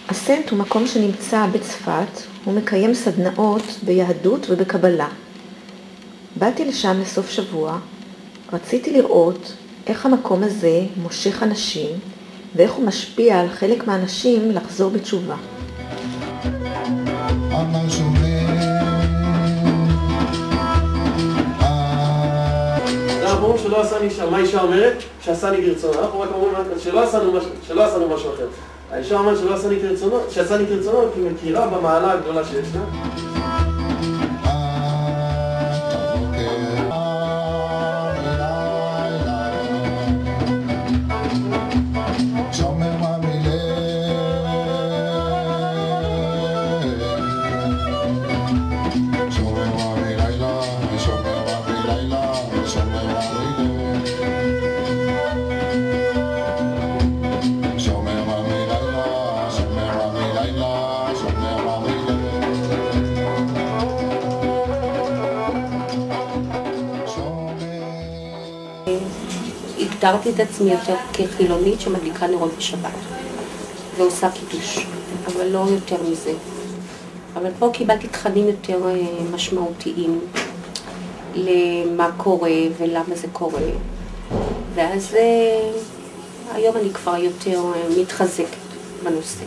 הסנט הוא מקום שנמצא בצפת, הוא מקיים סדנאות ביהדות ובקבלה. באתי לשם לסוף שבוע, רציתי לראות איך המקום הזה מושך אנשים, ואיך הוא משפיע על חלק מהאנשים לחזור בתשובה. אנחנו אומרים שלא עשני שם, מה האישה אומרת? שעשני כרצונו. אנחנו רק אומרים שלא עשנו משהו אחר. האישה אומרת שעשני כרצונו, כי מכירה במעלה הגדולה שיש לה. הגדרתי את עצמי יותר כחילונית שמדליקה נרות בשבת ועושה קידוש, אבל לא יותר מזה. אבל פה קיבלתי תכנים יותר משמעותיים למה קורה ולמה זה קורה, ואז היום אני כבר יותר מתחזקת בנושא.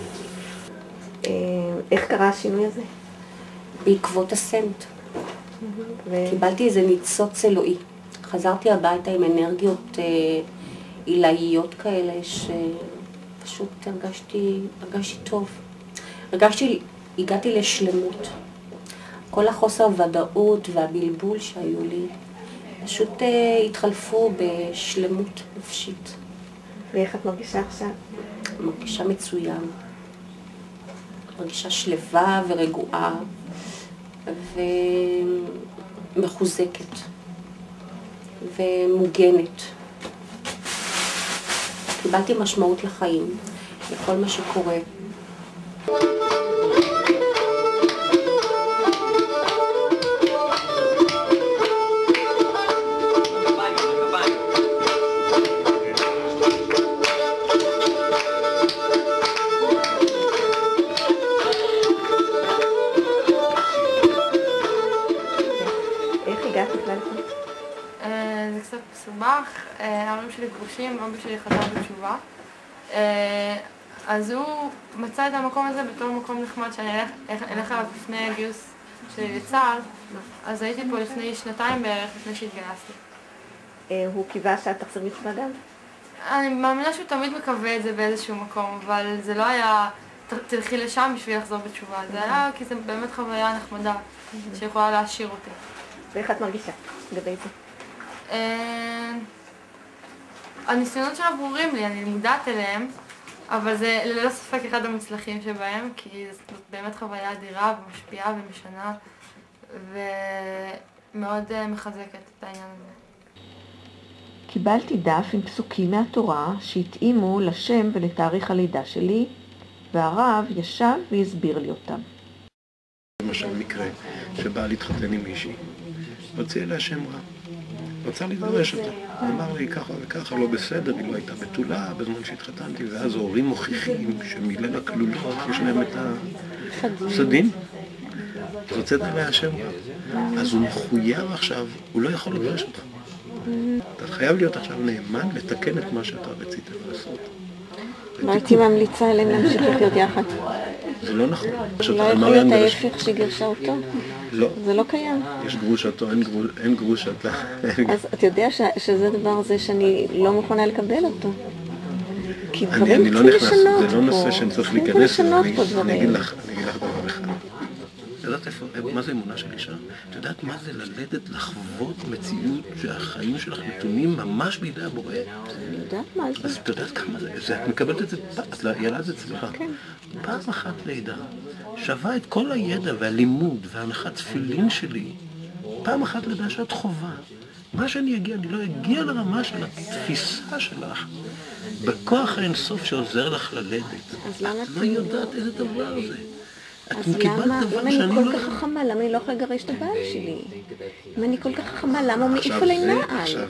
איך קרה השינוי הזה? בעקבות הסנט. קיבלתי איזה ניצוץ אלוהי. חזרתי הביתה עם אנרגיות עילאיות כאלה שפשוט הרגשתי טוב. הגעתי לשלמות. כל החוסר ודאות והבלבול שהיו לי פשוט התחלפו בשלמות נפשית. ואיך את מרגישה עכשיו? מרגישה מצוין. מרגישה שלווה ורגועה ומחוזקת. ומוגנת. קיבלתי משמעות לחיים, לכל מה שקורה. איך הגעת בכלל? זה קצת מסובך, ההורים שלי גרושים, אבא שלי חזר בתשובה. אז הוא מצא את המקום הזה בתור מקום נחמד שאני אלך אליו לפני הגיוס שלי לצה"ל. אז הייתי פה לפני 2 בערך, לפני שהתגייסתי. הוא קיווה שאת תחזור בתשובה גם? אני מאמינה שהוא תמיד מקווה את זה באיזשהו מקום, אבל זה לא היה תלכי לשם בשביל לחזור בתשובה. זה היה כי זה באמת חוויה נחמדה שיכולה להשאיר אותי. ואיך את מרגישה לגבי זה? הניסיונות שלה ברורים לי, אני מודעת אליהם, אבל זה ללא ספק אחד המוצלחים שבהם, כי זאת באמת חוויה אדירה ומשפיעה ומשנה, ומאוד מחזקת את העניין הזה. קיבלתי דף עם פסוקים מהתורה שהתאימו לשם ולתאריך הלידה שלי, והרב ישב והסביר לי אותם. למשל מקרה שבא להתחתן עם מישהי, הוציא אליה שם רע. רצה לדרש אותה. אמר לי ככה וככה, לא בסדר, היא לא הייתה בתולה בזמן שהתחתנתי, ואז ההורים מוכיחים שמליל הכלולות יש להם את הסדין. אז הוצאת עליה השם רע. אז הוא מחויב עכשיו, הוא לא יכול לדרש אותה. אתה חייב להיות עכשיו נאמן לתקן את מה שאתה רצית לעשות. לא הייתי ממליצה עליהם להמשיך לחיות יחד. זה לא נכון. לא יכול להיות ההפך שגירשה אותו? לא. זה לא קיים. יש גרושתו, אין גרושתה. אז את יודע שזה דבר זה שאני לא מוכנה לקבל אותו. כי דברים אני לא צריכים נכנס, לשנות פה. זה לא נושא שאני צריך להיכנס, אני אגיד לך דבר אחד. את יודעת מה זה אמונה של אישה? את יודעת מה זה ללדת, לחוות מציאות שהחיים שלך נתונים ממש בידי הבורא? אני יודעת מה זה. אז את יודעת כמה זה, את מקבלת את זה, את ילדת אצלך. פעם אחת לידה שווה את כל הידע והלימוד והנחת תפילין שלי, פעם אחת לידה שאת חובה. מה שאני אגיע, אני לא אגיע לרמה של התפיסה שלך, בכוח האינסוף שעוזר לך ללדת. את לא יודעת איזה דבר זה. אז למה אני כל כך חכמה? למה אני לא יכולה לגרש את הבעל שלי? אם אני כל כך חכמה, למה הוא מעיף עלי נעל?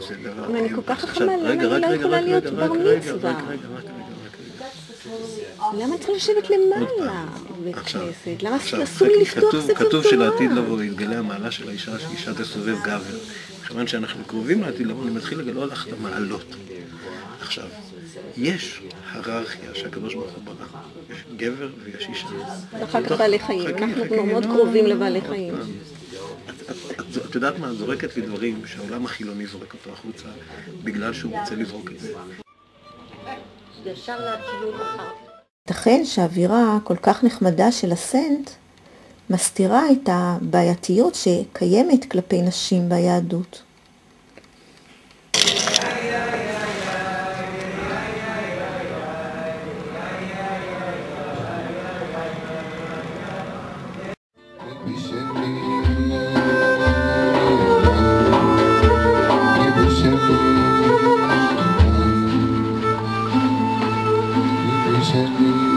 אם אני כל כך חכמה, למה אני לא יכולה להיות בר מצווה? למה אני צריכה לשבת למעלה בבית כנסת? למה אסור לי לפתוח ספר תורה? כתוב שלעתיד לבוא יתגלה המעלה של האישה, שאישה תסובב גבר. כיוון שאנחנו קרובים לעתיד לבוא, אני מתחיל לגלות לך את המעלות. עכשיו, יש היררכיה שהקדוש ברוך הוא ברא. יש גבר ויש אישה. ואחר כך בעלי חיים. אנחנו מאוד קרובים לבעלי חיים. את יודעת מה? את זורקת לי דברים שהעולם החילוני זורק אותו החוצה בגלל שהוא רוצה לזרוק את זה. ישר לכיוון אחר. ייתכן שהאווירה כל כך נחמדה של הסנט מסתירה את הבעייתיות שקיימת כלפי נשים ביהדות. Send me